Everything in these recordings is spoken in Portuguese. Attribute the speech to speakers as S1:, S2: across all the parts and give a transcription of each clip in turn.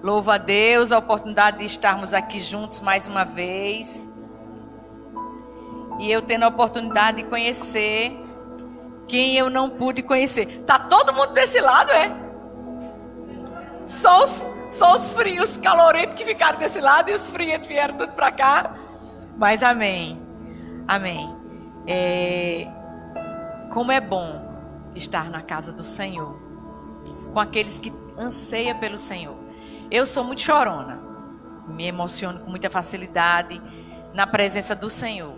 S1: Louvo a Deus a oportunidade de estarmos aqui juntos mais uma vez. E eu tendo a oportunidade de conhecer quem eu não pude conhecer. Tá todo mundo desse lado, é? Só os frios calorentos que ficaram desse lado e os frios vieram tudo para cá. Mas amém. Amém. Como é bom estar na casa do Senhor, com aqueles que anseiam pelo Senhor. Eu sou muito chorona, me emociono com muita facilidade na presença do Senhor.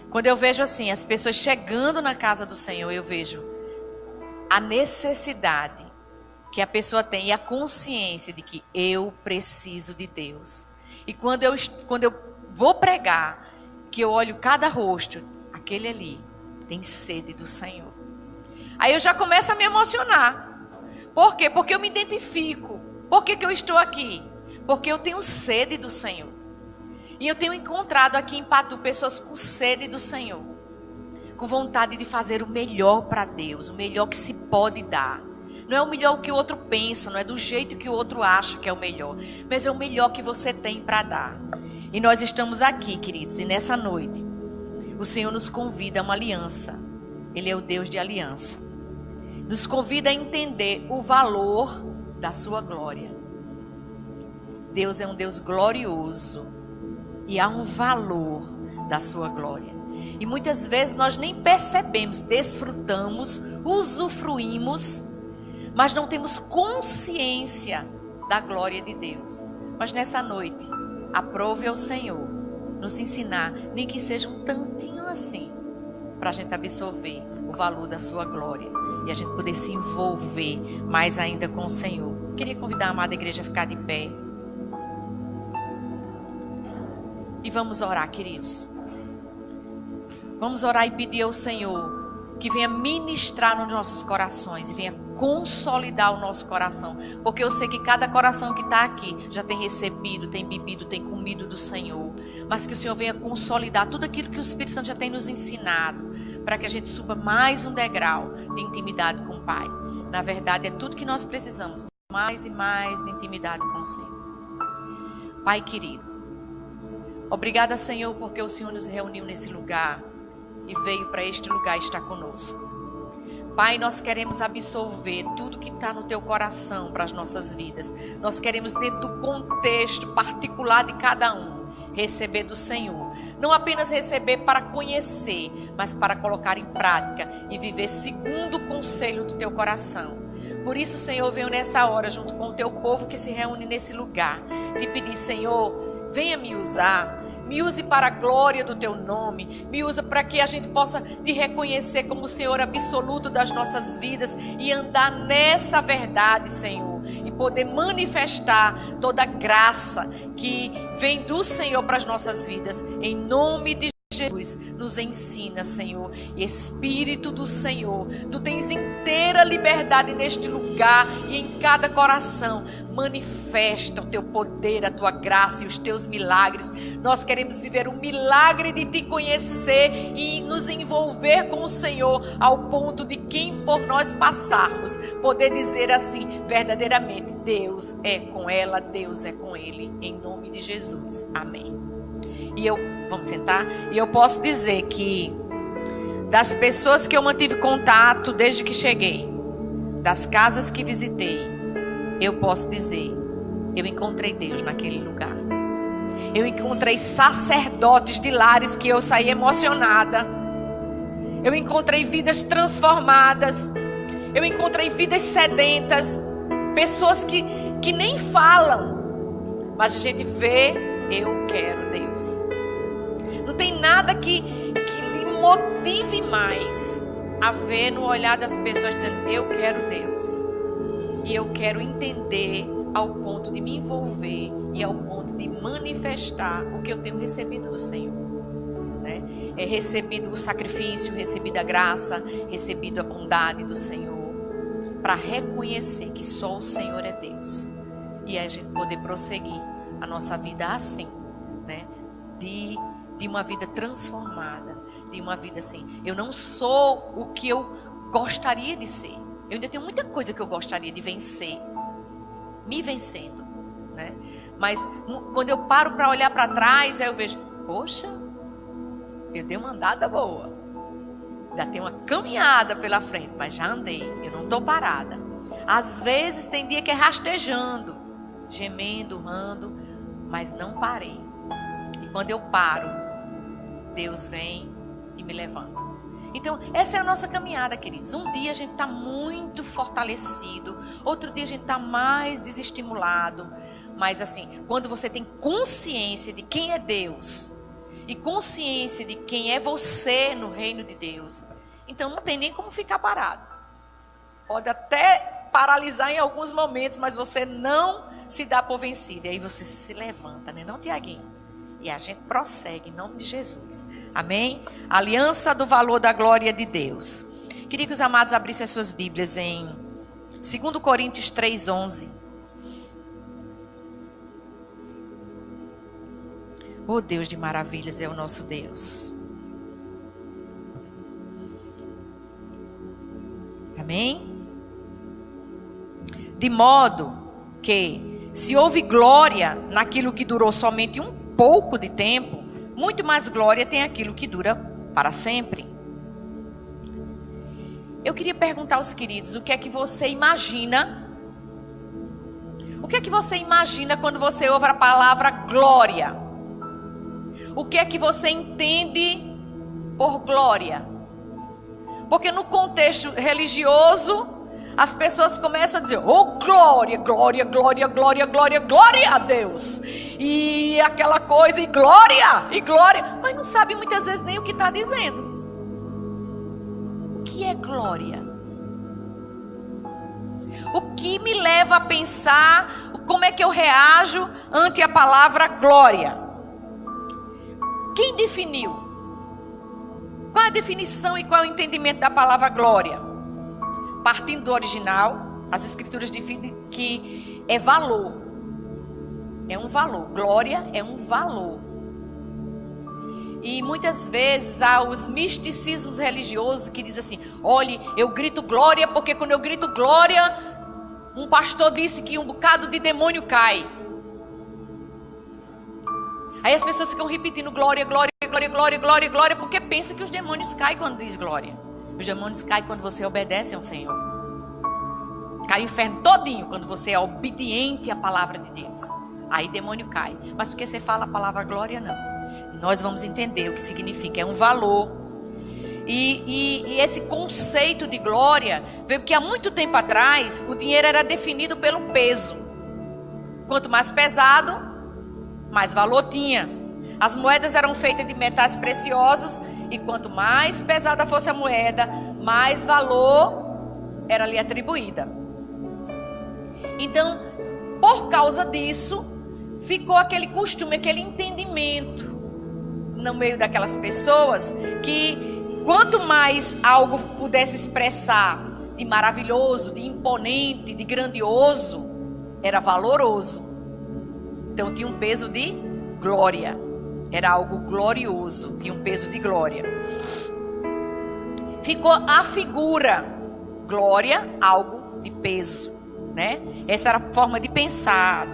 S1: Quando eu vejo assim, as pessoas chegando na casa do Senhor, eu vejo a necessidade que a pessoa tem e a consciência de que eu preciso de Deus. E quando eu vou pregar, que eu olho cada rosto, aquele ali tem sede do Senhor. Aí eu já começo a me emocionar. Por quê? Porque eu me identifico. Por que eu estou aqui? Porque eu tenho sede do Senhor. E eu tenho encontrado aqui em Patu pessoas com sede do Senhor, com vontade de fazer o melhor para Deus, o melhor que se pode dar. Não é o melhor que o outro pensa, não é do jeito que o outro acha que é o melhor, mas é o melhor que você tem para dar. E nós estamos aqui, queridos, e nessa noite o Senhor nos convida a uma aliança. Ele é o Deus de aliança. Nos convida a entender o valor da sua glória. Deus é um Deus glorioso. E há um valor da sua glória. E muitas vezes nós nem percebemos, desfrutamos, usufruímos, mas não temos consciência da glória de Deus. Mas nessa noite, aprove ao Senhor nos ensinar, nem que seja um tantinho assim, para a gente absorver o valor da sua glória e a gente poder se envolver mais ainda com o Senhor. Queria convidar a amada igreja a ficar de pé. E vamos orar, queridos. Vamos orar e pedir ao Senhor que venha ministrar nos nossos corações e venha consolidar o nosso coração. Porque eu sei que cada coração que está aqui já tem recebido, tem bebido, tem comido do Senhor. Mas que o Senhor venha consolidar tudo aquilo que o Espírito Santo já tem nos ensinado, para que a gente suba mais um degrau de intimidade com o Pai. Na verdade, é tudo que nós precisamos. Mais e mais de intimidade com o Senhor. Pai querido, obrigada, Senhor, porque o Senhor nos reuniu nesse lugar e veio para este lugar estar conosco. Pai, nós queremos absorver tudo que está no teu coração para as nossas vidas. Nós queremos, dentro do contexto particular de cada um, receber do Senhor. Não apenas receber para conhecer, mas para colocar em prática e viver segundo o conselho do teu coração. Por isso, Senhor, venho nessa hora, junto com o teu povo que se reúne nesse lugar, te pedir, Senhor, venha me usar, me use para a glória do teu nome, me usa para que a gente possa te reconhecer como o Senhor absoluto das nossas vidas e andar nessa verdade, Senhor, e poder manifestar toda a graça que vem do Senhor para as nossas vidas, em nome de Jesus. Nos ensina, Senhor, Espírito do Senhor, tu tens inteira liberdade neste lugar e em cada coração. Manifesta o teu poder, a tua graça e os teus milagres. Nós queremos viver o milagre de te conhecer e nos envolver com o Senhor, ao ponto de quem por nós passarmos poder dizer assim, verdadeiramente, Deus é com ela, Deus é com ele, em nome de Jesus, amém. Vamos sentar? E eu posso dizer que das pessoas que eu mantive contato desde que cheguei, das casas que visitei, eu posso dizer, eu encontrei Deus naquele lugar. Eu encontrei sacerdotes de lares que eu saí emocionada. Eu encontrei vidas transformadas. Eu encontrei vidas sedentas. Pessoas que nem falam, mas a gente vê, eu quero Deus. Não tem nada que lhe motive mais a ver no olhar das pessoas dizendo, eu quero Deus. E eu quero entender ao ponto de me envolver e ao ponto de manifestar o que eu tenho recebido do Senhor. Né? É recebido o sacrifício, recebido a graça, recebido a bondade do Senhor. Para reconhecer que só o Senhor é Deus. E a gente poder prosseguir a nossa vida assim. Né? De uma vida transformada. De uma vida assim. Eu não sou o que eu gostaria de ser. Eu ainda tenho muita coisa que eu gostaria de vencer. Me vencendo. né? Mas quando eu paro para olhar para trás, aí eu vejo, poxa, eu dei uma andada boa. Já tem uma caminhada pela frente, mas já andei, eu não estou parada. Às vezes tem dia que é rastejando, gemendo, urrando, mas não parei. E quando eu paro, Deus vem e me levanta. Então, essa é a nossa caminhada, queridos. Um dia a gente está muito fortalecido, outro dia a gente está mais desestimulado. Mas assim, quando você tem consciência de quem é Deus e consciência de quem é você no reino de Deus, então não tem nem como ficar parado. Pode até paralisar em alguns momentos, mas você não se dá por vencido. E aí você se levanta, né? Não, Tiaguinho? E a gente prossegue em nome de Jesus. Amém? Aliança do valor da glória de Deus. Queria que os amados abrissem as suas Bíblias em 2 Coríntios 3:11. Oh, Deus de maravilhas é o nosso Deus. Amém? De modo que, se houve glória naquilo que durou somente um pouco de tempo, muito mais glória tem aquilo que dura para sempre. Eu queria perguntar aos queridos, o que é que você imagina? O que é que você imagina quando você ouve a palavra glória? O que é que você entende por glória? Porque no contexto religioso, as pessoas começam a dizer, oh glória, glória, glória, glória, glória, glória a Deus. E aquela coisa, e glória. Mas não sabe muitas vezes nem o que está dizendo. O que é glória? O que me leva a pensar, como é que eu reajo ante a palavra glória? Quem definiu? Qual a definição e qual é o entendimento da palavra glória? Partindo do original, as escrituras definem que é valor. É um valor. Glória é um valor. E muitas vezes há os misticismos religiosos que dizem assim, olhe, eu grito glória porque quando eu grito glória, um pastor disse que um bocado de demônio cai. Aí as pessoas ficam repetindo glória, glória, glória, glória, glória, glória, porque pensam que os demônios caem quando diz glória. Os demônios caem quando você obedece ao Senhor. Cai o inferno todinho quando você é obediente à palavra de Deus. Aí demônio cai. Mas porque você fala a palavra glória, não. Nós vamos entender o que significa. É um valor. E esse conceito de glória veio porque há muito tempo atrás o dinheiro era definido pelo peso. Quanto mais pesado, mais valor tinha. As moedas eram feitas de metais preciosos e quanto mais pesada fosse a moeda, mais valor era lhe atribuída. Então, por causa disso, ficou aquele costume, aquele entendimento no meio daquelas pessoas que quanto mais algo pudesse expressar de maravilhoso, de imponente, de grandioso, era valoroso. Então tinha um peso de glória. Era algo glorioso, tinha um peso de glória. Ficou a figura, glória, algo de peso, né? Essa era a forma de pensar,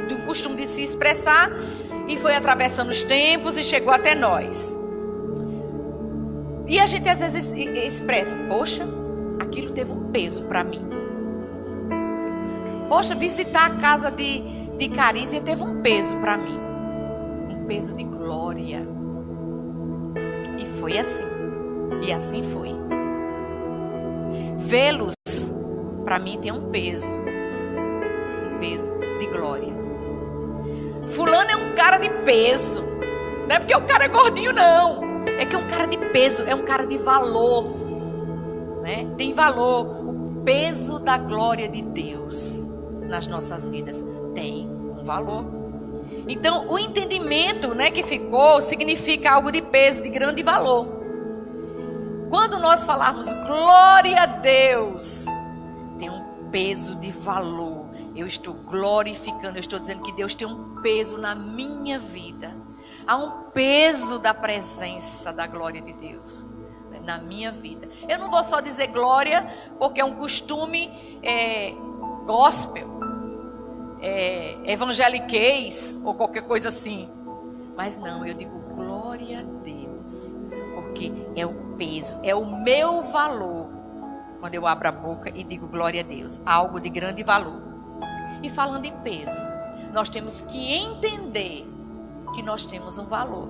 S1: do costume de se expressar, e foi atravessando os tempos e chegou até nós. E a gente às vezes expressa, poxa, aquilo teve um peso para mim. Poxa, visitar a casa de Carícia teve um peso para mim. Um peso de glória. E foi assim. E assim foi. Vê-los, para mim, tem um peso. Um peso de glória. Fulano é um cara de peso. Não é porque o cara é gordinho, não. É que é um cara de peso, é um cara de valor. Né? Tem valor. O peso da glória de Deus nas nossas vidas tem um valor. Então, o entendimento, né, que ficou significa algo de peso, de grande valor. Quando nós falarmos glória a Deus, tem um peso de valor. Eu estou glorificando, eu estou dizendo que Deus tem um peso na minha vida. Há um peso da presença da glória de Deus na minha vida. Eu não vou só dizer glória porque é um costume gospel. evangeliquez ou qualquer coisa assim. Mas não, eu digo glória a Deus, porque é o peso, é o meu valor. Quando eu abro a boca e digo glória a Deus, algo de grande valor. E falando em peso, nós temos que entender que nós temos um valor.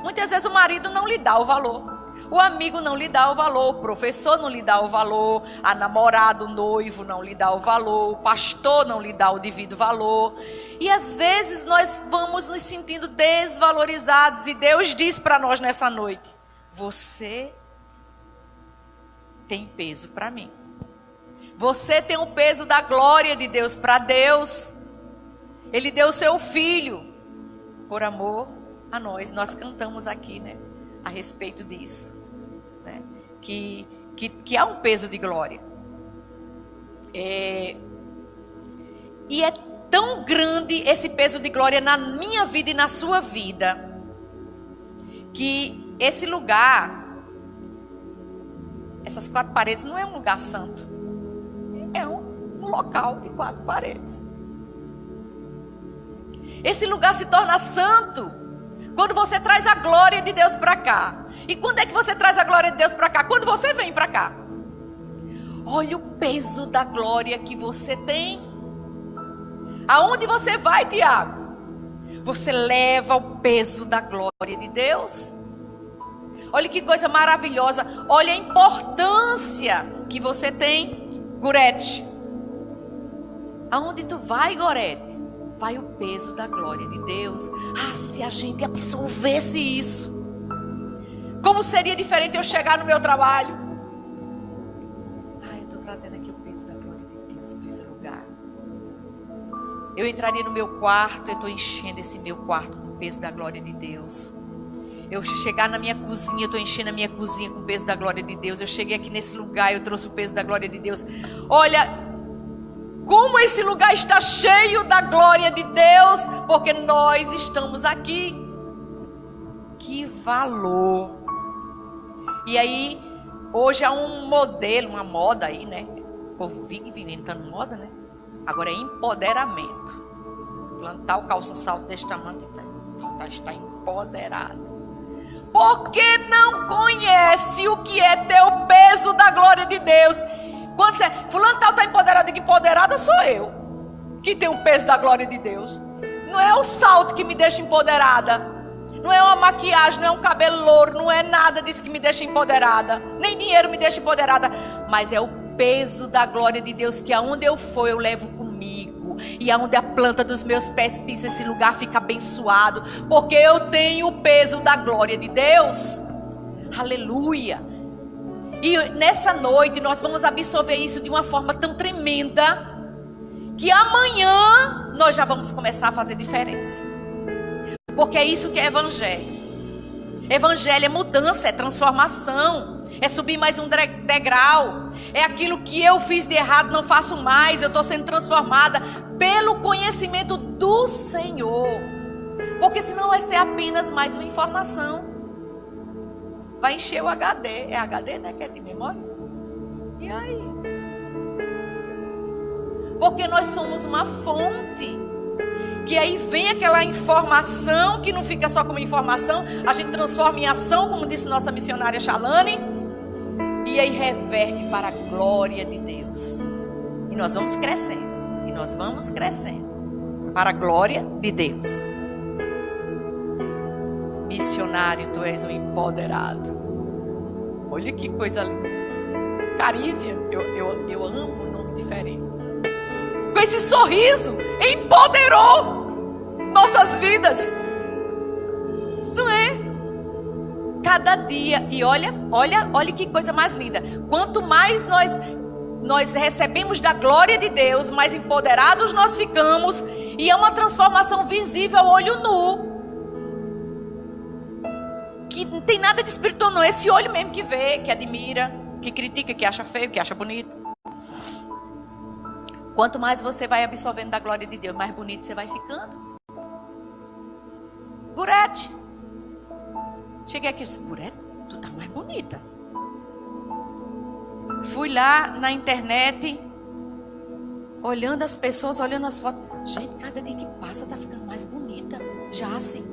S1: Muitas vezes o marido não lhe dá o valor, o amigo não lhe dá o valor, o professor não lhe dá o valor, a namorada, o noivo não lhe dá o valor, o pastor não lhe dá o devido valor. E às vezes nós vamos nos sentindo desvalorizados, e Deus diz para nós nessa noite: você tem peso para mim. Você tem o peso da glória de Deus para Deus. Ele deu o seu filho por amor a nós. Nós cantamos aqui, né, a respeito disso, né, que há um peso de glória. E é tão grande esse peso de glória na minha vida e na sua vida, que esse lugar, essas 4 paredes, não é um lugar santo. É um local de 4 paredes. Esse lugar se torna santo quando você traz a glória de Deus para cá. E quando é que você traz a glória de Deus para cá? Quando você vem para cá. Olha o peso da glória que você tem. Aonde você vai, Tiago? Você leva o peso da glória de Deus. Olha que coisa maravilhosa. Olha a importância que você tem, Gorete. Aonde tu vai, Gorete? Vai o peso da glória de Deus. Ah, se a gente absorvesse isso, como seria diferente eu chegar no meu trabalho? Ah, eu estou trazendo aqui o peso da glória de Deus para esse lugar. Eu entraria no meu quarto, eu estou enchendo esse meu quarto com o peso da glória de Deus. Eu chegar na minha cozinha, eu estou enchendo a minha cozinha com o peso da glória de Deus. Eu cheguei aqui nesse lugar, eu trouxe o peso da glória de Deus. Olha como esse lugar está cheio da glória de Deus, porque nós estamos aqui. Que valor! E aí, hoje há um modelo, uma moda aí, né? O povo vive inventando moda, né? Agora é empoderamento. Plantar o calço salto deste tamanho, está empoderado. Porque não conhece o que é ter o peso da glória de Deus. Quando você, fulano tal está empoderado, digo, empoderada sou eu, que tem o peso da glória de Deus. Não é o salto que me deixa empoderada, não é uma maquiagem, não é um cabelo louro, não é nada disso que me deixa empoderada, nem dinheiro me deixa empoderada, mas é o peso da glória de Deus, que aonde eu for eu levo comigo, e aonde a planta dos meus pés pisa, esse lugar fica abençoado, porque eu tenho o peso da glória de Deus. Aleluia. E nessa noite nós vamos absorver isso de uma forma tão tremenda, que amanhã nós já vamos começar a fazer diferença. Porque é isso que é evangelho. Evangelho é mudança, é transformação, é subir mais um degrau. É aquilo que eu fiz de errado, não faço mais. Eu estou sendo transformada pelo conhecimento do Senhor. Porque senão vai ser apenas mais uma informação. Vai encher o HD. É HD, né? Que é de memória. E aí? Porque nós somos uma fonte. Que aí vem aquela informação que não fica só como informação. A gente transforma em ação, como disse nossa missionária Shalane. E aí reverte para a glória de Deus. E nós vamos crescendo. E nós vamos crescendo. Para a glória de Deus. Missionário, tu és um empoderado. Olha que coisa linda. Carícia, eu amo um nome diferente. Com esse sorriso, empoderou nossas vidas. Não é? Cada dia. E olha que coisa mais linda. Quanto mais nós recebemos da glória de Deus, mais empoderados nós ficamos. E é uma transformação visível ao olho nu. Que não tem nada de espiritual, não. Esse olho mesmo que vê, que admira, que critica, que acha feio, que acha bonito. Quanto mais você vai absorvendo da glória de Deus, mais bonito você vai ficando. Gorete. Cheguei aqui e disse, Gorete, tu tá mais bonita. Fui lá na internet, olhando as pessoas, olhando as fotos. Gente, cada dia que passa tá ficando mais bonita. Jace,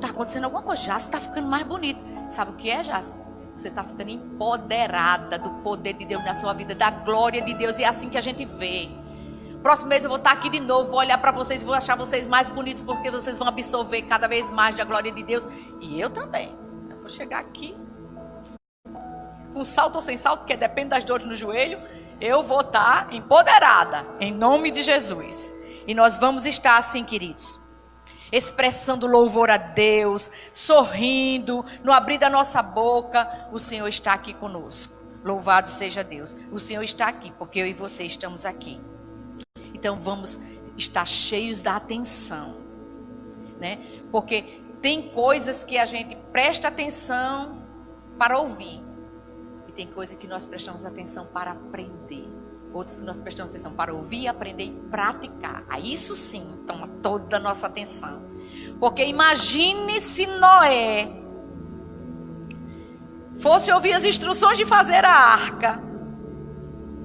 S1: tá acontecendo alguma coisa. Jace tá ficando mais bonita. Sabe o que é, Jace? Você tá ficando empoderada do poder de Deus na sua vida, da glória de Deus. E é assim que a gente vê. Próximo mês eu vou estar aqui de novo, vou olhar para vocês e vou achar vocês mais bonitos, porque vocês vão absorver cada vez mais da glória de Deus. E eu também. Eu vou chegar aqui com salto ou sem salto, porque depende das dores no joelho. Eu vou estar empoderada, em nome de Jesus. E nós vamos estar assim, queridos, expressando louvor a Deus, sorrindo, no abrir da nossa boca. O Senhor está aqui conosco. Louvado seja Deus. O Senhor está aqui, porque eu e você estamos aqui. Então vamos estar cheios da atenção, né? Porque tem coisas que a gente presta atenção para ouvir. E tem coisas que nós prestamos atenção para aprender. Outras que nós prestamos atenção para ouvir, aprender e praticar. Aí isso sim toma toda a nossa atenção. Porque imagine se Noé fosse ouvir as instruções de fazer a arca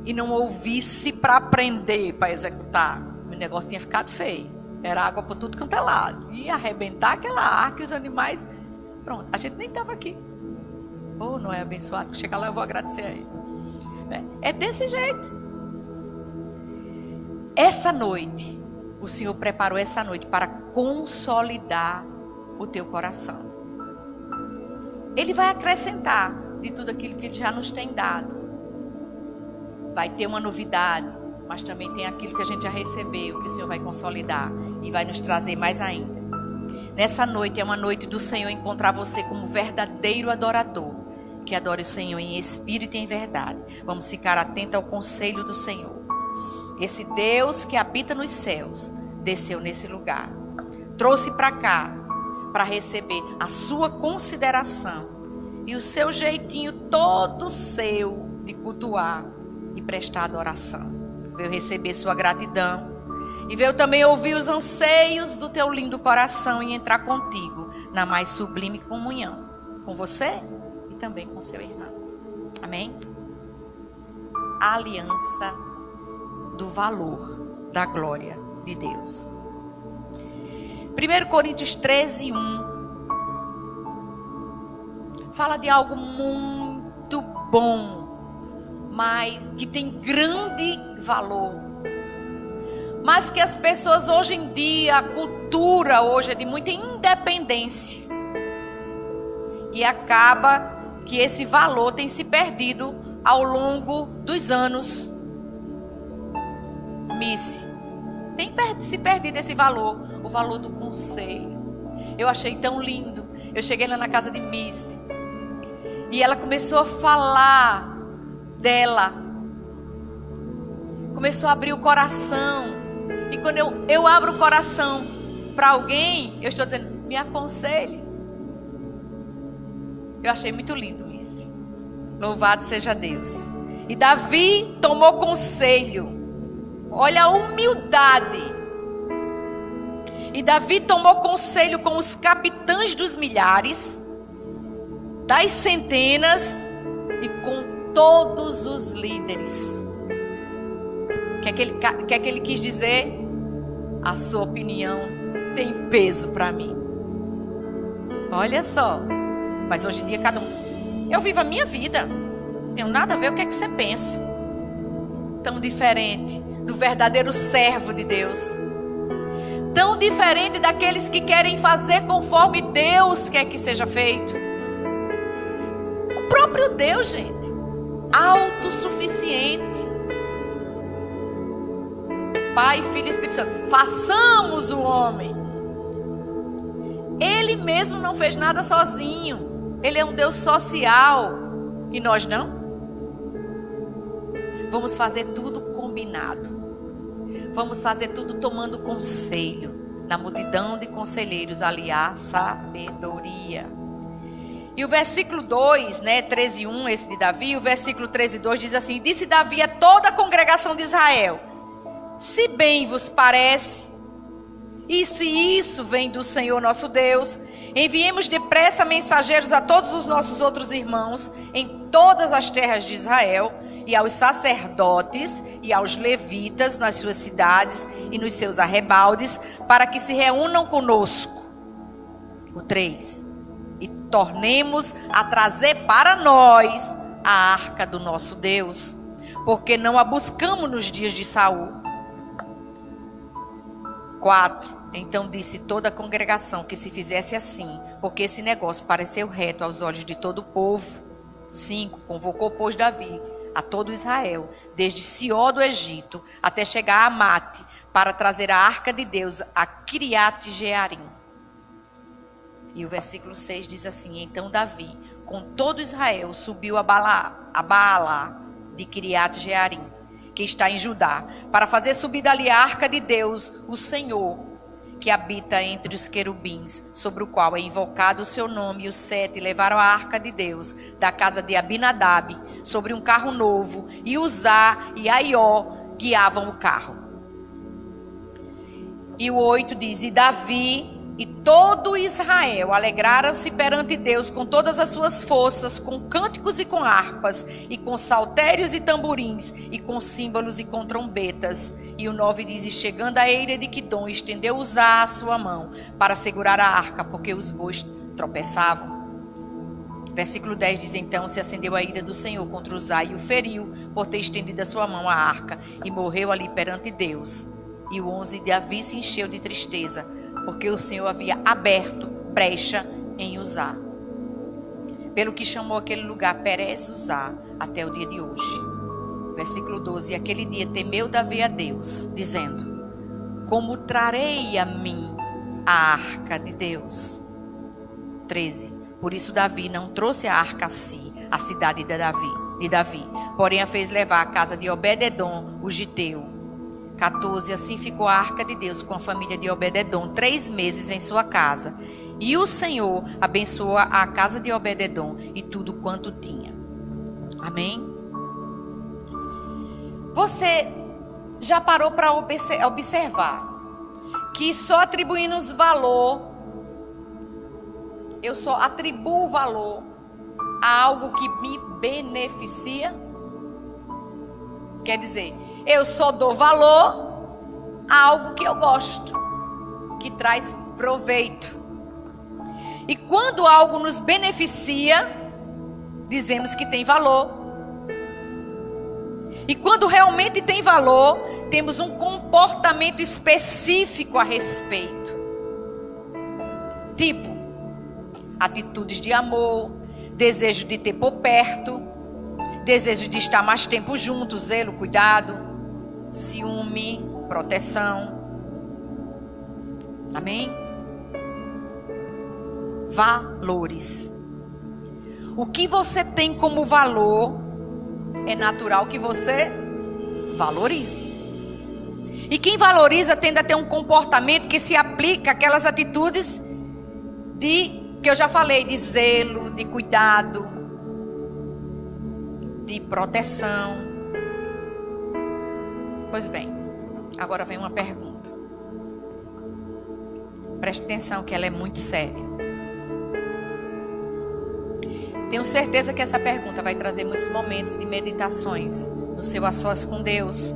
S1: e não ouvisse para aprender, para executar. O negócio tinha ficado feio. Era água por tudo quanto é lado. Ia arrebentar aquela arca e os animais. Pronto, a gente nem estava aqui. Oh, Noé abençoado, que chegar lá eu vou agradecer a ele. É desse jeito. Essa noite, o Senhor preparou essa noite para consolidar o teu coração. Ele vai acrescentar de tudo aquilo que Ele já nos tem dado. Vai ter uma novidade, mas também tem aquilo que a gente já recebeu, que o Senhor vai consolidar e vai nos trazer mais ainda. Nessa noite é uma noite do Senhor encontrar você como verdadeiro adorador, que adore o Senhor em espírito e em verdade. Vamos ficar atentos ao conselho do Senhor. Esse Deus que habita nos céus desceu nesse lugar, trouxe para cá para receber a sua consideração e o seu jeitinho todo seu de cultuar e prestar adoração. Veio receber sua gratidão e veio também ouvir os anseios do teu lindo coração e entrar contigo na mais sublime comunhão, com você e também com seu irmão. Amém? A aliança do valor da glória de Deus. 1 Coríntios 13:1 fala de algo muito bom, mas que tem grande valor, mas que as pessoas hoje em dia, a cultura hoje é de muita independência, e acaba que esse valor tem se perdido ao longo dos anos. Missy, tem se perdido esse valor, o valor do conselho. Eu achei tão lindo. Eu cheguei lá na casa de Missy e ela começou a falar dela, começou a abrir o coração. E quando eu abro o coração para alguém, eu estou dizendo, me aconselhe. Eu achei muito lindo isso. Louvado seja Deus. E Davi tomou conselho. Olha a humildade. E Davi tomou conselho com os capitães dos milhares, das centenas e com todos os líderes. O que é que ele quis dizer? A sua opinião tem peso para mim. Olha só. Mas hoje em dia cada um... Eu vivo a minha vida. Não tenho nada a ver com o que é que você pensa. Tão diferente do verdadeiro servo de Deus. Tão diferente daqueles que querem fazer conforme Deus quer que seja feito. O próprio Deus, gente. Autossuficiente. Pai, Filho e Espírito Santo. Façamos o homem. Ele mesmo não fez nada sozinho. Ele é um Deus social. E nós não? Vamos fazer tudo combinado. Vamos fazer tudo tomando conselho. Na multidão de conselheiros ali há sabedoria. E o versículo 2, 13:1, esse de Davi, o versículo 13:2 diz assim: disse Davi a toda a congregação de Israel: se bem vos parece, e se isso vem do Senhor nosso Deus, enviemos depressa mensageiros a todos os nossos outros irmãos em todas as terras de Israel, e aos sacerdotes e aos levitas nas suas cidades e nos seus arrebaldes, para que se reúnam conosco. O 3. E tornemos a trazer para nós a arca do nosso Deus, porque não a buscamos nos dias de Saul. 4. Então disse toda a congregação que se fizesse assim, porque esse negócio pareceu reto aos olhos de todo o povo. 5. Convocou, pois, Davi a todo Israel, desde Sió do Egito até chegar a Amate, para trazer a arca de Deus a Kiriat Jearim. E o versículo 6 diz assim: então Davi, com todo Israel, subiu a Baalá de Kiriat Jearim, que está em Judá, para fazer subir dali a arca de Deus, o Senhor, que habita entre os querubins, sobre o qual é invocado o seu nome. E os 7 levaram a arca de Deus da casa de Abinadab sobre um carro novo, e Uzá e Aió guiavam o carro. E o 8 diz: e Davi e todo Israel alegraram-se perante Deus com todas as suas forças, com cânticos e com harpas, e com saltérios e tamborins, e com símbolos e com trombetas. E o 9 diz: e chegando à eira de Quidom, estendeu Uzá a sua mão para segurar a arca, porque os bois tropeçavam. Versículo 10 diz: então se acendeu a ira do Senhor contra Uzá e o feriu, por ter estendido a sua mão à arca, e morreu ali perante Deus. E o 11, Davi se encheu de tristeza, porque o Senhor havia aberto brecha em Uzá, pelo que chamou aquele lugar Perez Uzá até o dia de hoje. Versículo 12: e aquele dia temeu Davi a Deus, dizendo: como trarei a mim a arca de Deus? 13: por isso Davi não trouxe a arca a si, a cidade de Davi, porém a fez levar à casa de Obed-edom, o giteu. 14: assim ficou a arca de Deus com a família de Obed-edom 3 meses em sua casa. E o Senhor abençoou a casa de Obed-edom e tudo quanto tinha. Amém? Você já parou para observar que só atribuímos valor, eu só atribuo valor a algo que me beneficia? Quer dizer, eu só dou valor a algo que eu gosto, que traz proveito. E quando algo nos beneficia, dizemos que tem valor. E quando realmente tem valor, temos um comportamento específico a respeito. Tipo, atitudes de amor, desejo de ter por perto, desejo de estar mais tempo juntos, zelo, cuidado, ciúme, proteção. Amém? Valores. O que você tem como valor, é natural que você valorize. E quem valoriza tende a ter um comportamento que se aplica àquelas atitudes que eu já falei, de zelo, de cuidado, de proteção. Pois bem, agora vem uma pergunta. Preste atenção que ela é muito séria. Tenho certeza que essa pergunta vai trazer muitos momentos de meditações no seu a sós com Deus.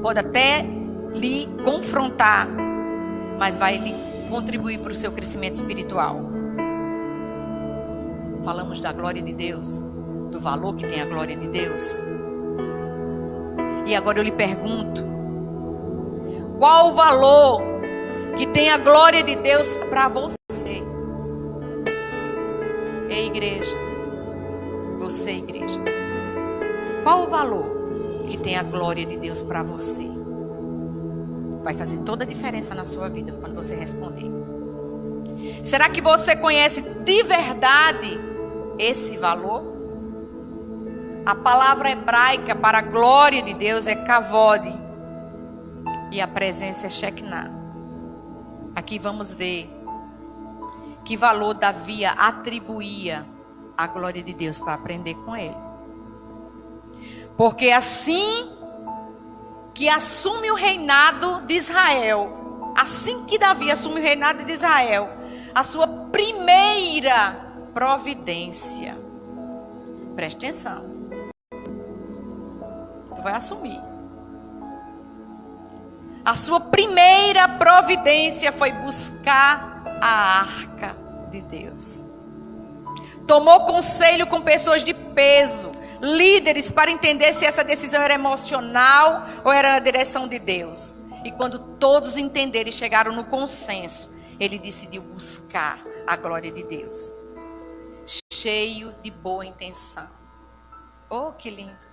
S1: Pode até lhe confrontar, mas vai lhe contribuir para o seu crescimento espiritual. Falamos da glória de Deus, do valor que tem a glória de Deus. E agora eu lhe pergunto: qual o valor que tem a glória de Deus para você? Ei, igreja, você, igreja, qual o valor que tem a glória de Deus para você? Vai fazer toda a diferença na sua vida quando você responder. Será que você conhece de verdade esse valor? A palavra hebraica para a glória de Deus é kavod, e a presença é Shekinah. Aqui vamos ver que valor Davi atribuía à glória de Deus, para aprender com ele. Porque assim que assume o reinado de Israel, assim que Davi assume o reinado de Israel, a sua primeira providência, preste atenção, Tu vai assumir. A sua primeira providência foi buscar a arca de Deus. Tomou conselho com pessoas de peso, líderes, para entender se essa decisão era emocional ou era na direção de Deus. E quando todos entenderam e chegaram no consenso, ele decidiu buscar a glória de Deus. Cheio de boa intenção. Oh, que lindo.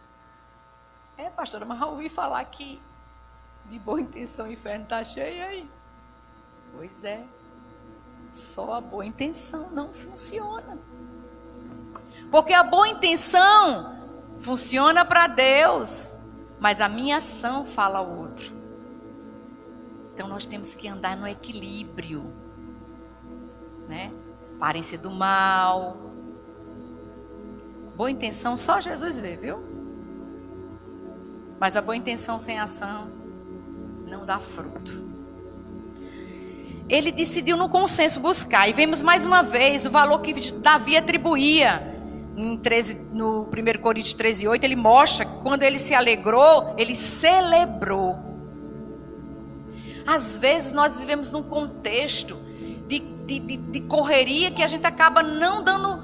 S1: Pastora, mas eu ouvi falar que de boa intenção o inferno está cheio aí. Pois é. Só a boa intenção não funciona. Porque a boa intenção funciona para Deus, mas a minha ação fala ao outro. Então nós temos que andar no equilíbrio, né? Aparência do mal. Boa intenção só Jesus vê, viu? Mas a boa intenção sem ação não dá fruto. Ele decidiu no consenso buscar. E vemos mais uma vez o valor que Davi atribuía. No 1 Coríntios 13:8, ele mostra que quando ele se alegrou, ele celebrou. Às vezes nós vivemos num contexto de correria que a gente acaba não dando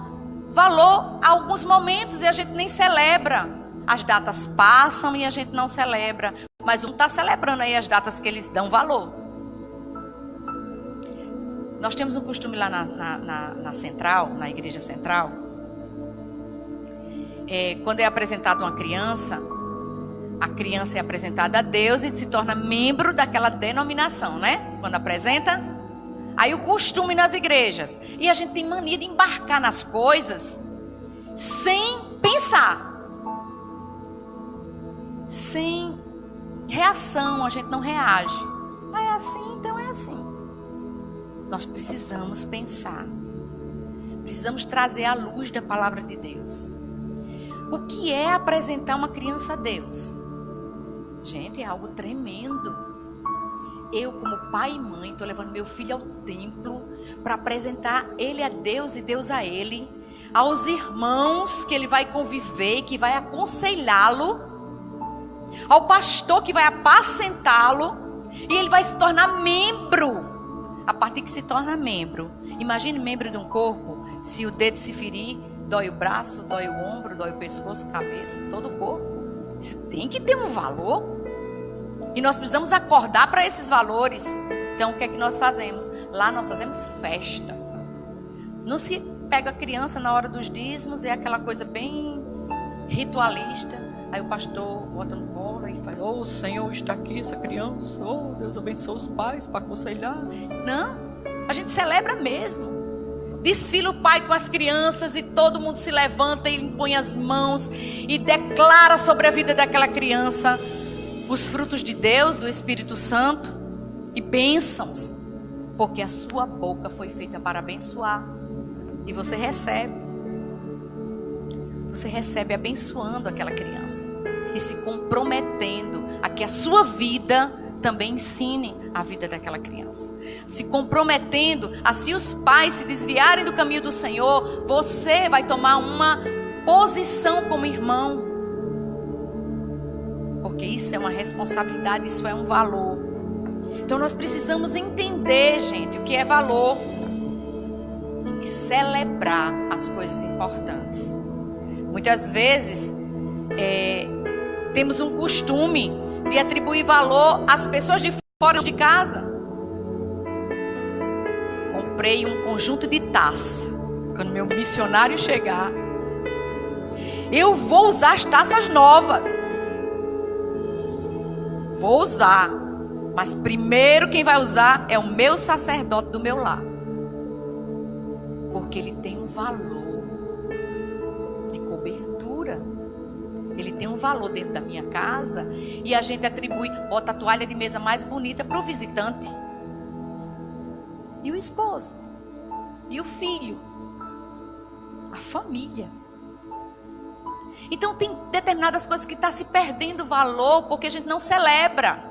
S1: valor a alguns momentos e a gente nem celebra. As datas passam e a gente não celebra. Mas um está celebrando aí as datas que eles dão valor. Nós temos um costume lá na central, na igreja central. Quando é apresentada uma criança, a criança é apresentada a Deus e se torna membro daquela denominação, né? Quando apresenta. Aí o costume nas igrejas. E a gente tem mania de embarcar nas coisas sem pensar. Sem reação, a gente não reage. É assim, então é assim. Nós precisamos pensar. Precisamos trazer a luz da palavra de Deus. O que é apresentar uma criança a Deus? Gente, é algo tremendo. Eu, como pai e mãe, estou levando meu filho ao templo para apresentar ele a Deus e Deus a ele, aos irmãos que ele vai conviver, que vai aconselhá-lo, ao pastor que vai apacentá-lo, e ele vai se tornar membro. A partir que se torna membro, imagine membro de um corpo, se o dedo se ferir, dói o braço, dói o ombro, dói o pescoço, cabeça, todo o corpo. Isso tem que ter um valor. E nós precisamos acordar para esses valores. Então o que é que nós fazemos? Lá nós fazemos festa. Não se pega a criança na hora dos dízimos, é aquela coisa bem ritualista. Aí o pastor bota no colo e faz: "Oh, o Senhor está aqui, essa criança. Oh, Deus abençoe os pais para aconselhar." Não, a gente celebra mesmo. Desfila o pai com as crianças e todo mundo se levanta e impõe as mãos e declara sobre a vida daquela criança os frutos de Deus, do Espírito Santo e bênçãos, porque a sua boca foi feita para abençoar e você recebe abençoando aquela criança e se comprometendo a que a sua vida também ensine a vida daquela criança, se comprometendo a, se os pais se desviarem do caminho do Senhor, você vai tomar uma posição como irmão, porque isso é uma responsabilidade, isso é um valor. Então nós precisamos entender, gente, o que é valor e celebrar as coisas importantes. Muitas vezes temos um costume de atribuir valor às pessoas de fora de casa. Comprei um conjunto de taça. Quando meu missionário chegar, eu vou usar as taças novas. Vou usar. Mas primeiro quem vai usar é o meu sacerdote do meu lar. Porque ele tem um valor de cobertura. Ele tem um valor dentro da minha casa. E a gente atribui, bota a toalha de mesa mais bonita para o visitante. E o esposo. E o filho. A família. Então tem determinadas coisas que estão se perdendo valor porque a gente não celebra.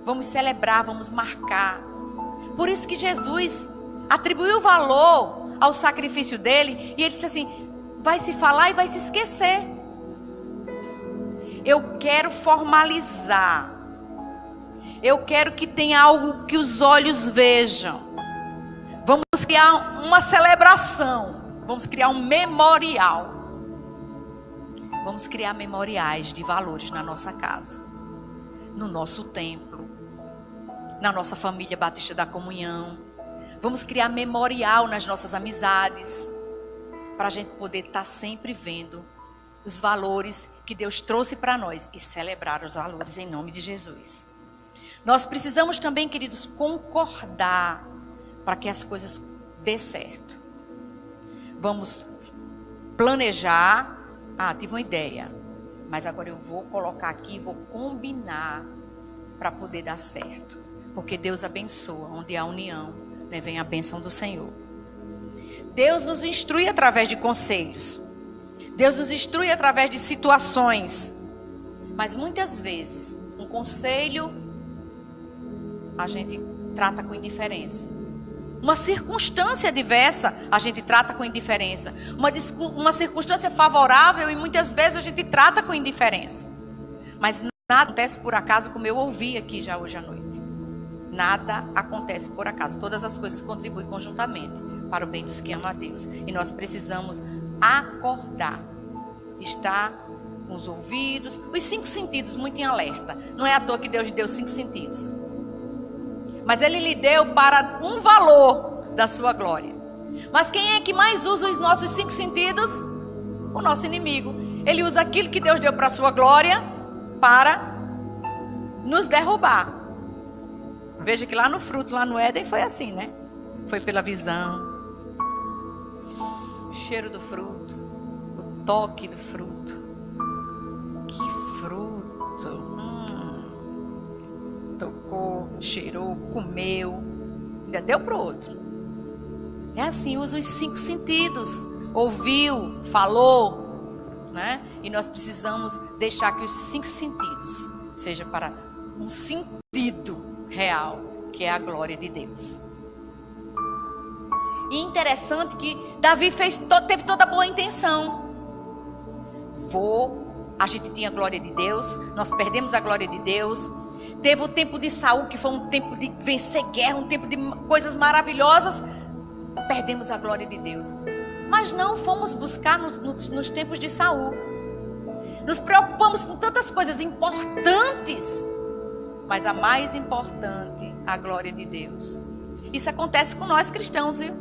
S1: Vamos celebrar, vamos marcar. Por isso que Jesus atribuiu valor ao sacrifício dele. E ele disse assim: vai se falar e vai se esquecer. Eu quero formalizar. Eu quero que tenha algo que os olhos vejam. Vamos criar uma celebração. Vamos criar um memorial. Vamos criar memoriais de valores na nossa casa, no nosso templo, na nossa família Batista da Comunhão. Vamos criar memorial nas nossas amizades, para a gente poder estar sempre vendo os valores que Deus trouxe para nós e celebrar os valores em nome de Jesus. Nós precisamos também, queridos, concordar para que as coisas dê certo. Vamos planejar. Tive uma ideia, mas agora eu vou colocar aqui, vou combinar para poder dar certo. Porque Deus abençoa, onde há união, né, vem a bênção do Senhor. Deus nos instrui através de conselhos. Deus nos instrui através de situações. Mas muitas vezes, um conselho a gente trata com indiferença. Uma circunstância adversa, a gente trata com indiferença. Uma circunstância favorável, e muitas vezes a gente trata com indiferença. Mas nada acontece por acaso, como eu ouvi aqui já hoje à noite. Nada acontece por acaso. Todas as coisas contribuem conjuntamente para o bem dos que amam a Deus. E nós precisamos acordar. Estar com os ouvidos, os 5 sentidos muito em alerta. Não é à toa que Deus lhe deu 5 sentidos. Mas Ele lhe deu para um valor da sua glória. Mas quem é que mais usa os nossos 5 sentidos? O nosso inimigo. Ele usa aquilo que Deus deu para a sua glória para nos derrubar. Veja que lá no fruto, lá no Éden, foi assim, né? Foi pela visão, o cheiro do fruto, o toque do fruto. Que fruto! Tocou, cheirou, comeu, ainda deu para o outro. É assim, usa os 5 sentidos. Ouviu, falou, né? E nós precisamos deixar que os 5 sentidos seja para um sentido real, que é a glória de Deus. E interessante que Davi teve toda a boa intenção. A gente tinha a glória de Deus, nós perdemos a glória de Deus. Teve o tempo de Saul, que foi um tempo de vencer guerra, um tempo de coisas maravilhosas. Perdemos a glória de Deus. Mas não fomos buscar nos tempos de Saul. Nos preocupamos com tantas coisas importantes, mas a mais importante, a glória de Deus. Isso acontece com nós cristãos, viu?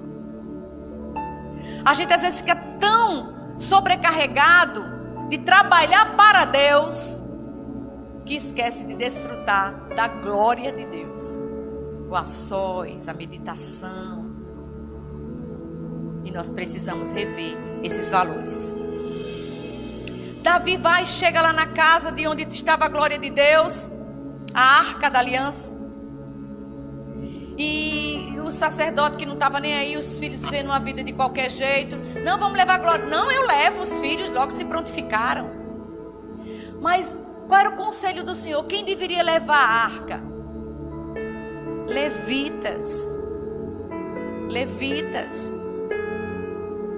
S1: A gente às vezes fica tão sobrecarregado de trabalhar para Deus, que esquece de desfrutar da glória de Deus. O a sós, a meditação. E nós precisamos rever esses valores. Davi chega lá na casa de onde estava a glória de Deus, a arca da aliança. E o sacerdote que não estava nem aí, os filhos vendo a vida de qualquer jeito. Não, vamos levar a glória. Não, eu levo. Os filhos logo se prontificaram. Mas qual era o conselho do Senhor? Quem deveria levar a arca? Levitas.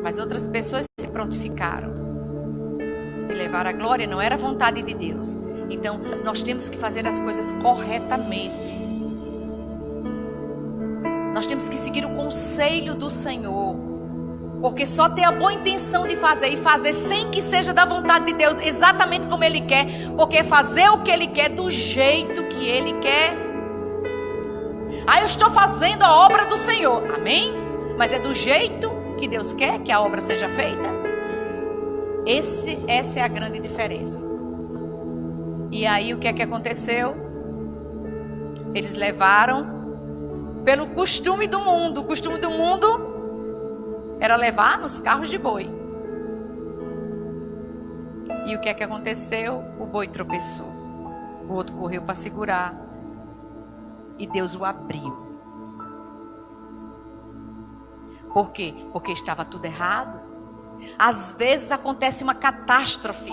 S1: Mas outras pessoas se prontificaram e levaram a glória. Não era a vontade de Deus. Então nós temos que fazer as coisas corretamente. Nós temos que seguir o conselho do Senhor. Porque só ter a boa intenção de fazer e fazer sem que seja da vontade de Deus, exatamente como Ele quer. Porque fazer o que Ele quer do jeito que Ele quer. Eu estou fazendo a obra do Senhor. Amém? Mas é do jeito que Deus quer que a obra seja feita. Essa é a grande diferença. E aí o que é que aconteceu? Eles levaram pelo costume do mundo. O costume do mundo era levar nos carros de boi. E o que é que aconteceu? O boi tropeçou. O outro correu para segurar. E Deus o abriu. Por quê? Porque estava tudo errado. Às vezes acontece uma catástrofe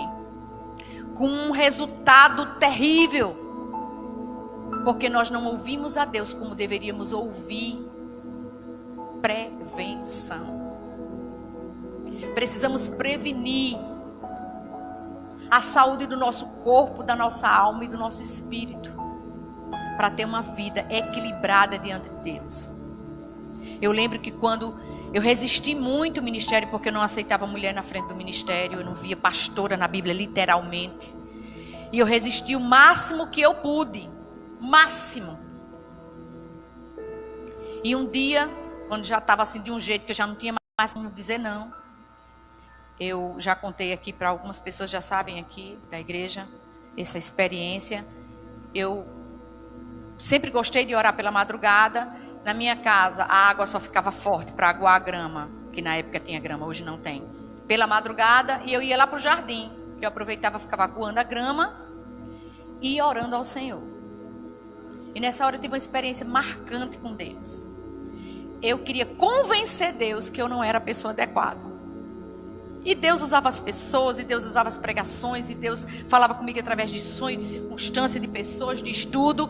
S1: com um resultado terrível. Porque nós não ouvimos a Deus como deveríamos ouvir. Prevenção. Precisamos prevenir. a saúde do nosso corpo, da nossa alma e do nosso espírito, para ter uma vida equilibrada diante de Deus. Eu lembro que quando eu resisti muito ao ministério, porque eu não aceitava mulher na frente do ministério, eu não via pastora na Bíblia literalmente, e eu resisti o máximo que eu pude, máximo. E um dia, quando já estava assim de um jeito que eu já não tinha mais como dizer não, eu já contei aqui para algumas pessoas, já sabem aqui da igreja, essa experiência. Eu sempre gostei de orar pela madrugada. Na minha casa, a água só ficava forte para aguar a grama, que na época tinha grama, hoje não tem. Pela madrugada, e eu ia lá para o jardim, que eu aproveitava, ficava aguando a grama e orando ao Senhor. E nessa hora eu tive uma experiência marcante com Deus. Eu queria convencer Deus que eu não era a pessoa adequada. E Deus usava as pessoas, e Deus usava as pregações, e Deus falava comigo através de sonhos, de circunstâncias, de pessoas, de estudo,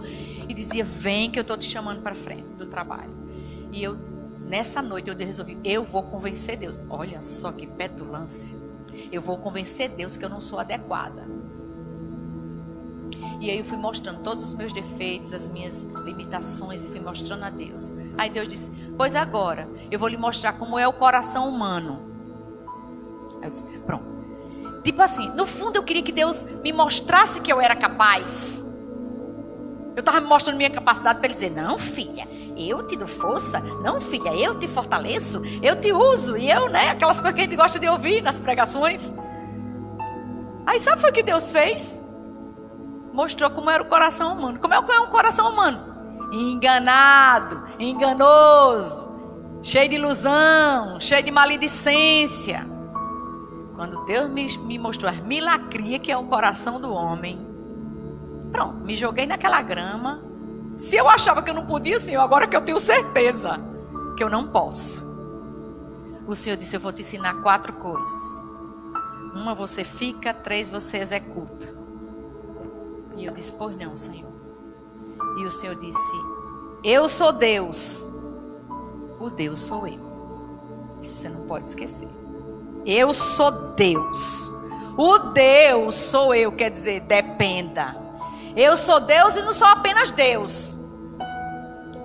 S1: e dizia, vem que eu estou te chamando para frente do trabalho. E eu, nessa noite, eu resolvi, eu vou convencer Deus. Olha só que petulância. Eu vou convencer Deus que eu não sou adequada. E aí eu fui mostrando todos os meus defeitos, as minhas limitações, e fui mostrando a Deus. Aí Deus disse, pois agora, eu vou lhe mostrar como é o coração humano. Eu disse, pronto. Tipo assim, no fundo eu queria que Deus me mostrasse que eu era capaz. Eu estava me mostrando minha capacidade para ele dizer, não filha, eu te dou força. Não filha, eu te fortaleço. Eu te uso. E eu, né, aquelas coisas que a gente gosta de ouvir nas pregações. Aí sabe o que foi que Deus fez? Mostrou como era o coração humano. Como é um coração humano? Enganado, enganoso, cheio de ilusão, cheio de maledicência. Quando Deus me mostrou as milacrias que é o coração do homem, pronto, me joguei naquela grama. Se eu achava que eu não podia, Senhor, agora que eu tenho certeza que eu não posso. O Senhor disse, eu vou te ensinar 4 coisas. 1, você fica. 3, você executa. E eu disse, pois não, Senhor. E o Senhor disse, eu sou Deus. O Deus sou eu. Isso você não pode esquecer. Eu sou Deus. O Deus sou eu, quer dizer, dependa. Eu sou Deus e não sou apenas Deus.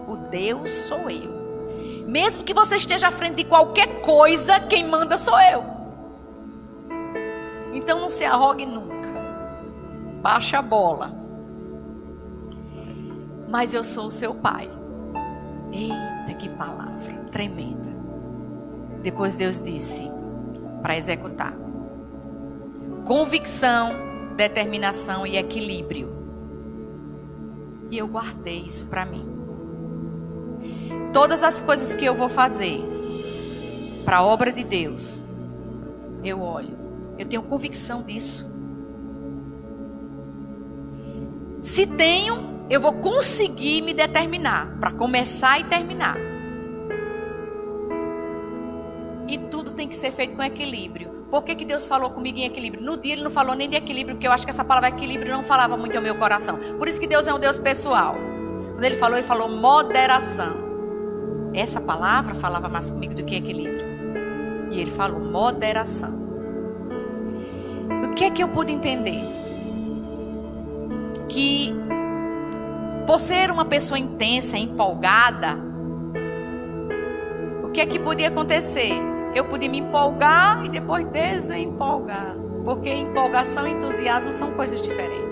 S1: O Deus sou eu. Mesmo que você esteja à frente de qualquer coisa, quem manda sou eu. Então não se arrogue nunca. Baixa a bola. Mas eu sou o seu pai. Eita, que palavra tremenda. Depois Deus disse, para executar: convicção, determinação e equilíbrio. E eu guardei isso para mim. Todas as coisas que eu vou fazer para a obra de Deus, eu olho, eu tenho convicção disso. Se tenho, eu vou conseguir me determinar para começar e terminar. E tudo tem que ser feito com equilíbrio. Por que Deus falou comigo em equilíbrio? No dia ele não falou nem de equilíbrio, porque eu acho que essa palavra equilíbrio não falava muito ao meu coração. Por isso que Deus é um Deus pessoal. Quando ele falou moderação. Essa palavra falava mais comigo do que equilíbrio. E ele falou moderação. O que é que eu pude entender? Que por ser uma pessoa intensa, empolgada, o que é que podia acontecer? Eu podia me empolgar e depois desempolgar. Porque empolgação e entusiasmo são coisas diferentes.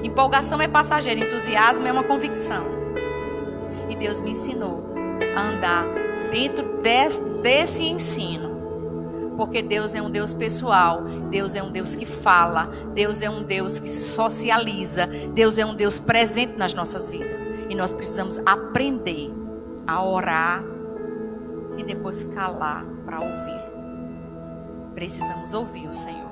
S1: Empolgação é passageira, entusiasmo é uma convicção. E Deus me ensinou a andar dentro desse ensino. Porque Deus é um Deus pessoal. Deus é um Deus que fala. Deus é um Deus que se socializa. Deus é um Deus presente nas nossas vidas. E nós precisamos aprender a orar e depois calar para ouvir. Precisamos ouvir o Senhor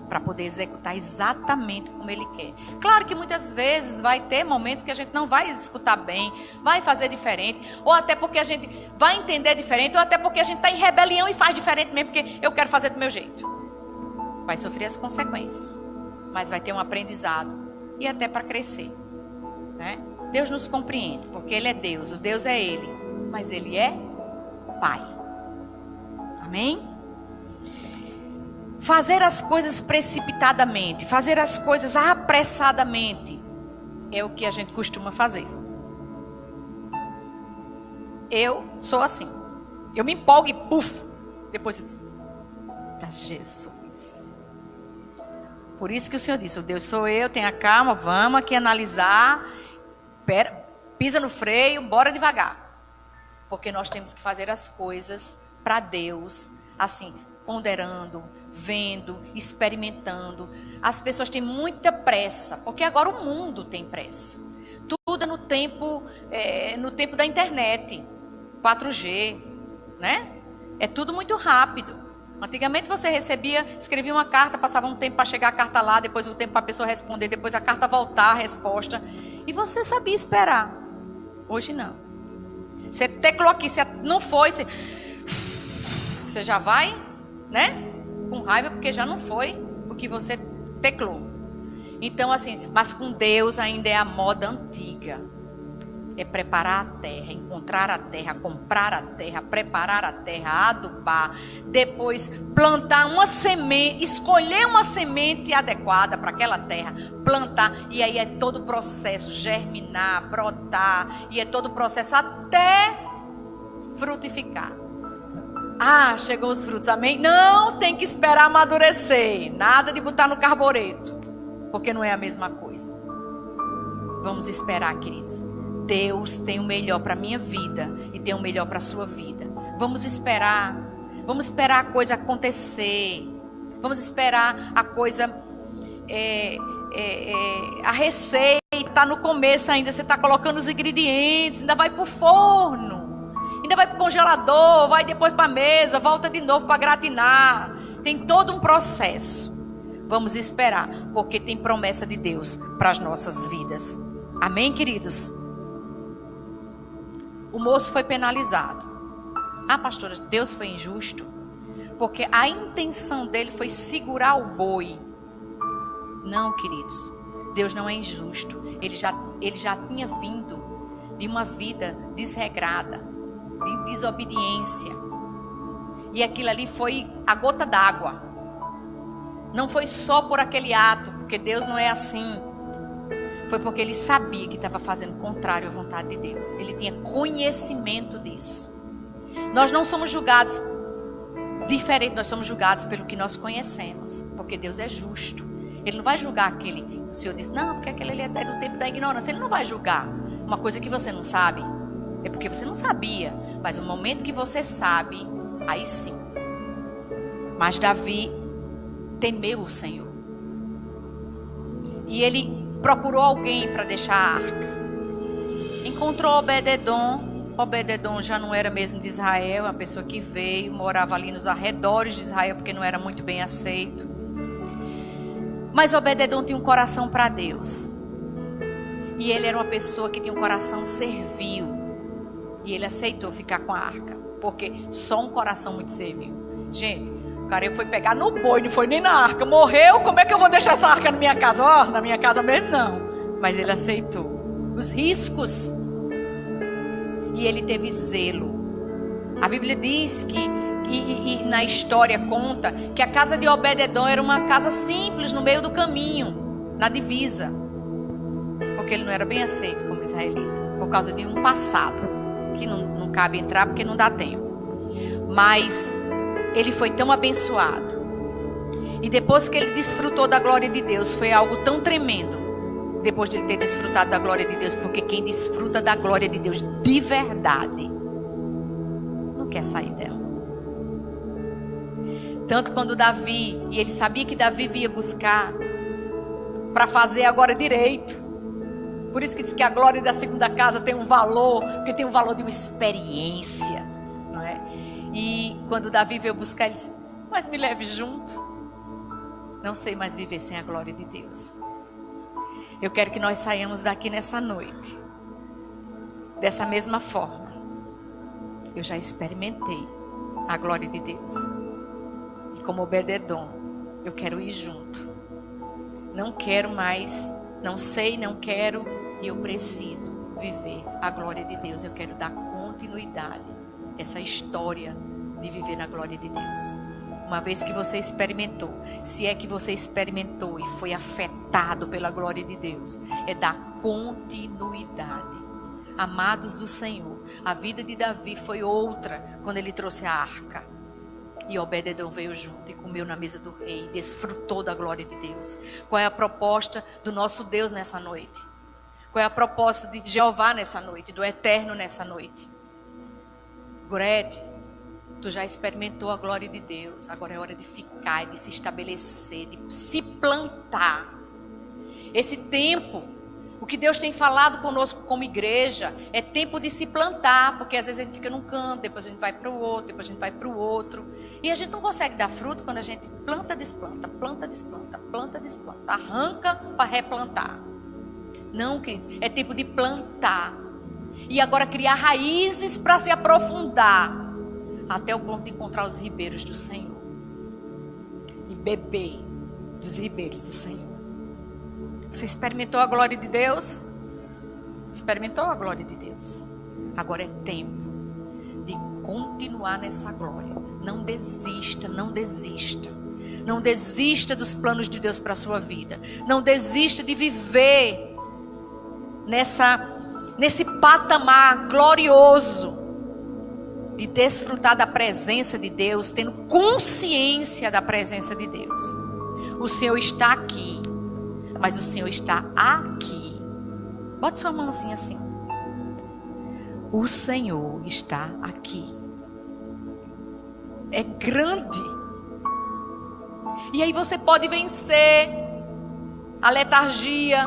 S1: para poder executar exatamente como Ele quer. Claro que muitas vezes vai ter momentos que a gente não vai escutar bem, vai fazer diferente, ou até porque a gente vai entender diferente, ou até porque a gente está em rebelião e faz diferente mesmo, porque eu quero fazer do meu jeito. Vai sofrer as consequências, mas vai ter um aprendizado e até para crescer, né? Deus nos compreende, porque Ele é Deus, o Deus é Ele, mas Ele é Pai. Amém? fazer as coisas precipitadamente, fazer as coisas apressadamente, é o que a gente costuma fazer. Eu sou assim. Eu me empolgo e puf, depois eu disse, tá, Jesus. Por isso que o Senhor disse, o Deus sou eu, tenha calma, vamos aqui analisar, pisa no freio, bora devagar. Porque nós temos que fazer as coisas para Deus, assim, ponderando, vendo, experimentando. As pessoas têm muita pressa, porque agora o mundo tem pressa. Tudo é no tempo da internet, 4G, né? É tudo muito rápido. Antigamente você escrevia uma carta, passava um tempo para chegar a carta lá, depois o tempo para a pessoa responder, depois a carta voltar, a resposta. E você sabia esperar. Hoje não. Você teclou aqui, você não foi, você já vai, né? Com raiva porque já não foi o que você teclou. Então assim, mas com Deus ainda é a moda antiga. É preparar a terra, encontrar a terra, comprar a terra, preparar a terra, adubar, depois plantar uma semente, escolher uma semente adequada para aquela terra, plantar, e aí é todo o processo, germinar, brotar, e é todo o processo até frutificar. Ah, chegou os frutos, amém? Não tem que esperar amadurecer, nada de botar no carbureto, porque não é a mesma coisa. Vamos esperar, queridos. Deus tem o melhor para a minha vida e tem o melhor para a sua vida. Vamos esperar a coisa acontecer. Vamos esperar a coisa, a receita está no começo ainda. Você está colocando os ingredientes, ainda vai para o forno, ainda vai para o congelador, vai depois para a mesa, volta de novo para gratinar. Tem todo um processo. Vamos esperar, porque tem promessa de Deus para as nossas vidas. Amém, queridos? O moço foi penalizado. Ah, pastora, Deus foi injusto? Porque a intenção dele foi segurar o boi. Não, queridos. Deus não é injusto. Ele já tinha vindo de uma vida desregrada, de desobediência. E aquilo ali foi a gota d'água. Não foi só por aquele ato, porque Deus não é assim. Foi porque ele sabia que estava fazendo contrário à vontade de Deus. Ele tinha conhecimento disso. Nós não somos julgados diferente, nós somos julgados pelo que nós conhecemos. Porque Deus é justo. Ele não vai julgar aquele... O Senhor disse, não, porque aquele ali é do tempo da ignorância. Ele não vai julgar uma coisa que você não sabe. É porque você não sabia. Mas no momento que você sabe, aí sim. Mas Davi temeu o Senhor. E ele procurou alguém para deixar a arca. Encontrou Obed-edom. Obed-edom já não era mesmo de Israel, uma pessoa que veio, morava ali nos arredores de Israel, porque não era muito bem aceito. Mas Obed-edom tinha um coração para Deus. E ele era uma pessoa que tinha um coração servil. E ele aceitou ficar com a arca, porque só um coração muito servil. Gente, o cara foi pegar no boi, não foi nem na arca. Morreu, como é que eu vou deixar essa arca na minha casa? Ó, na minha casa mesmo não. Mas ele aceitou os riscos. E ele teve zelo. A Bíblia diz que, e na história conta, que a casa de Obed-edom era uma casa simples no meio do caminho, na divisa. Porque ele não era bem aceito como israelita. Por causa de um passado, que não cabe entrar porque não dá tempo. Mas... ele foi tão abençoado. E depois que ele desfrutou da glória de Deus, foi algo tão tremendo. Depois de ele ter desfrutado da glória de Deus. Porque quem desfruta da glória de Deus de verdade, não quer sair dela. Tanto quando Davi, e ele sabia que Davi vinha buscar para fazer agora direito. Por isso que diz que a glória da segunda casa tem um valor, porque tem um valor de uma experiência. E quando Davi veio buscar, ele disse, mas me leve junto. Não sei mais viver sem a glória de Deus. Eu quero que nós saiamos daqui nessa noite dessa mesma forma. Eu já experimentei a glória de Deus. E como Obed-edom, eu quero ir junto. Não quero mais, não sei, não quero. E eu preciso viver a glória de Deus. Eu quero dar continuidade essa história de viver na glória de Deus. Uma vez que você experimentou, se é que você experimentou e foi afetado pela glória de Deus, é dar continuidade. Amados do Senhor, a vida de Davi foi outra quando ele trouxe a arca. E Obed-edom veio junto e comeu na mesa do rei e desfrutou da glória de Deus. Qual é a proposta do nosso Deus nessa noite? Qual é a proposta de Jeová nessa noite, do Eterno nessa noite? Gretchen, tu já experimentou a glória de Deus. Agora é hora de ficar, de se estabelecer, de se plantar. Esse tempo, o que Deus tem falado conosco como igreja, é tempo de se plantar. Porque às vezes a gente fica num canto, depois a gente vai para o outro, depois a gente vai para o outro. E a gente não consegue dar fruto quando a gente planta, desplanta, planta, desplanta, planta, desplanta. Arranca para replantar. Não, queridos, é tempo de plantar. E agora criar raízes para se aprofundar. Até o ponto de encontrar os ribeiros do Senhor. E beber dos ribeiros do Senhor. Você experimentou a glória de Deus? Experimentou a glória de Deus. Agora é tempo de continuar nessa glória. Não desista, não desista. Não desista dos planos de Deus para a sua vida. Não desista de viver nesse patamar glorioso de desfrutar da presença de Deus, tendo consciência da presença de Deus. O Senhor está aqui, mas o Senhor está aqui. Bota sua mãozinha assim. O Senhor está aqui. É grande. E aí você pode vencer a letargia.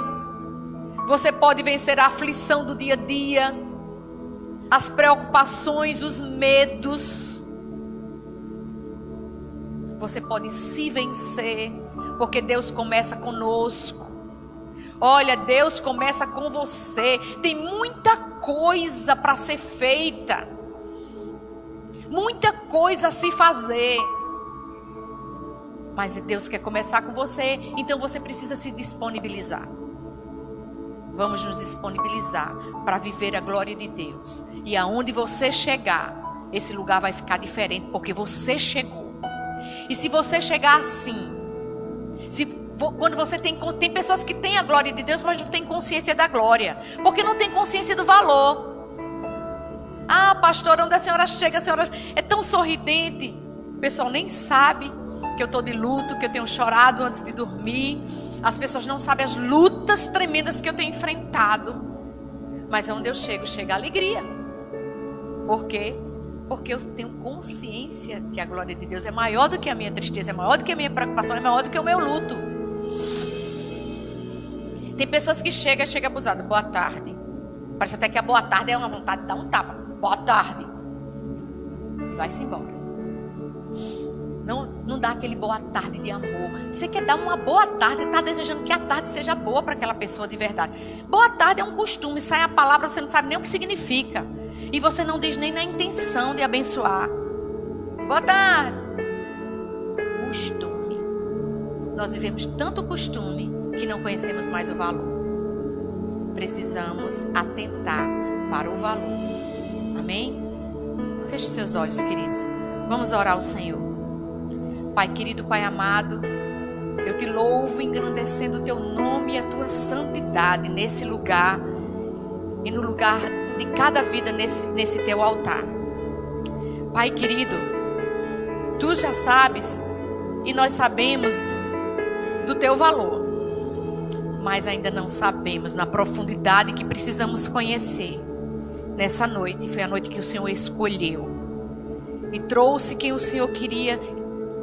S1: Você pode vencer a aflição do dia a dia, as preocupações, os medos. Você pode se vencer, porque Deus começa conosco. Olha, Deus começa com você. Tem muita coisa para ser feita, muita coisa a se fazer. Mas Deus quer começar com você, então você precisa se disponibilizar. Vamos nos disponibilizar para viver a glória de Deus. E aonde você chegar, esse lugar vai ficar diferente, porque você chegou. E se você chegar assim, quando você tem pessoas que têm a glória de Deus, mas não têm consciência da glória, porque não tem consciência do valor. Ah, pastora, onde a senhora chega, a senhora é tão sorridente. O pessoal nem sabe que eu estou de luto, que eu tenho chorado antes de dormir. As pessoas não sabem as lutas tremendas que eu tenho enfrentado. Mas onde eu chego, chega a alegria. Por quê? Porque eu tenho consciência que a glória de Deus é maior do que a minha tristeza, é maior do que a minha preocupação, é maior do que o meu luto. Tem pessoas que chegam abusadas. Boa tarde. Parece até que a boa tarde é uma vontade de dar um tapa. Boa tarde. Vai-se embora. Não dá aquele boa tarde de amor. Você quer dar uma boa tarde, você está desejando que a tarde seja boa para aquela pessoa de verdade. Boa tarde é um costume, sai a palavra, você não sabe nem o que significa. E você não diz nem na intenção de abençoar. Boa tarde. Costume. Nós vivemos tanto costume que não conhecemos mais o valor. Precisamos atentar para o valor. Amém? Feche seus olhos, queridos. Vamos orar ao Senhor. Pai querido, Pai amado, eu te louvo engrandecendo o teu nome e a tua santidade nesse lugar e no lugar de cada vida nesse teu altar. Pai querido, tu já sabes e nós sabemos do teu valor, mas ainda não sabemos na profundidade que precisamos conhecer. Nessa noite, foi a noite que o Senhor escolheu e trouxe quem o Senhor queria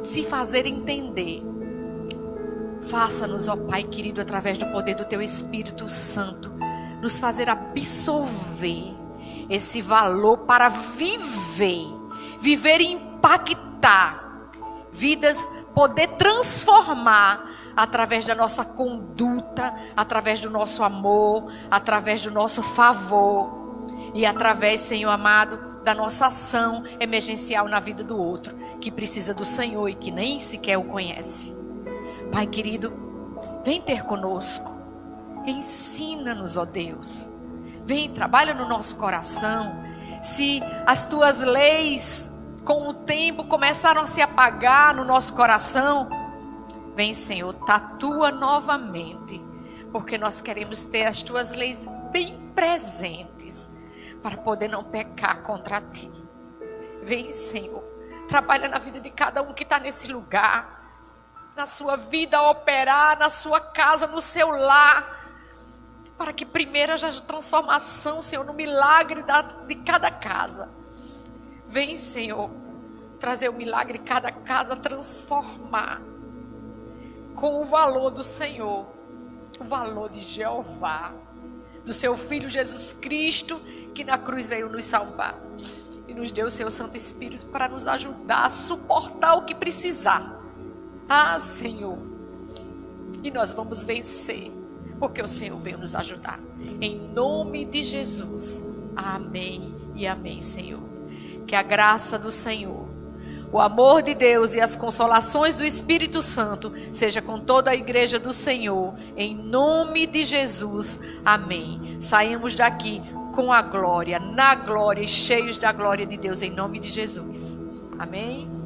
S1: se fazer entender. Faça-nos, ó Pai querido, através do poder do Teu Espírito Santo, nos fazer absorver esse valor para viver e impactar vidas, poder transformar através da nossa conduta, através do nosso amor, através do nosso favor e através, Senhor amado, da nossa ação emergencial na vida do outro, que precisa do Senhor e que nem sequer o conhece. Pai querido, vem ter conosco, ensina-nos, ó Deus, vem, trabalha no nosso coração. Se as tuas leis com o tempo começaram a se apagar no nosso coração. Vem, Senhor, tatua novamente, porque nós queremos ter as tuas leis bem presentes para poder não pecar contra ti. Vem, Senhor, trabalha na vida de cada um que está nesse lugar, na sua vida, operar na sua casa, no seu lar, para que primeiro haja transformação, Senhor, no milagre de cada casa. Vem, Senhor, trazer o milagre de cada casa, transformar com o valor do Senhor, o valor de Jeová, do seu Filho Jesus Cristo, que na cruz veio nos salvar e nos deu o seu Santo Espírito para nos ajudar a suportar o que precisar. Ah, Senhor, e nós vamos vencer, porque o Senhor veio nos ajudar. Em nome de Jesus. Amém e amém, Senhor. Que a graça do Senhor, o amor de Deus e as consolações do Espírito Santo seja com toda a igreja do Senhor. Em nome de Jesus. Amém. Saímos daqui com a glória, na glória e cheios da glória de Deus, em nome de Jesus. Amém.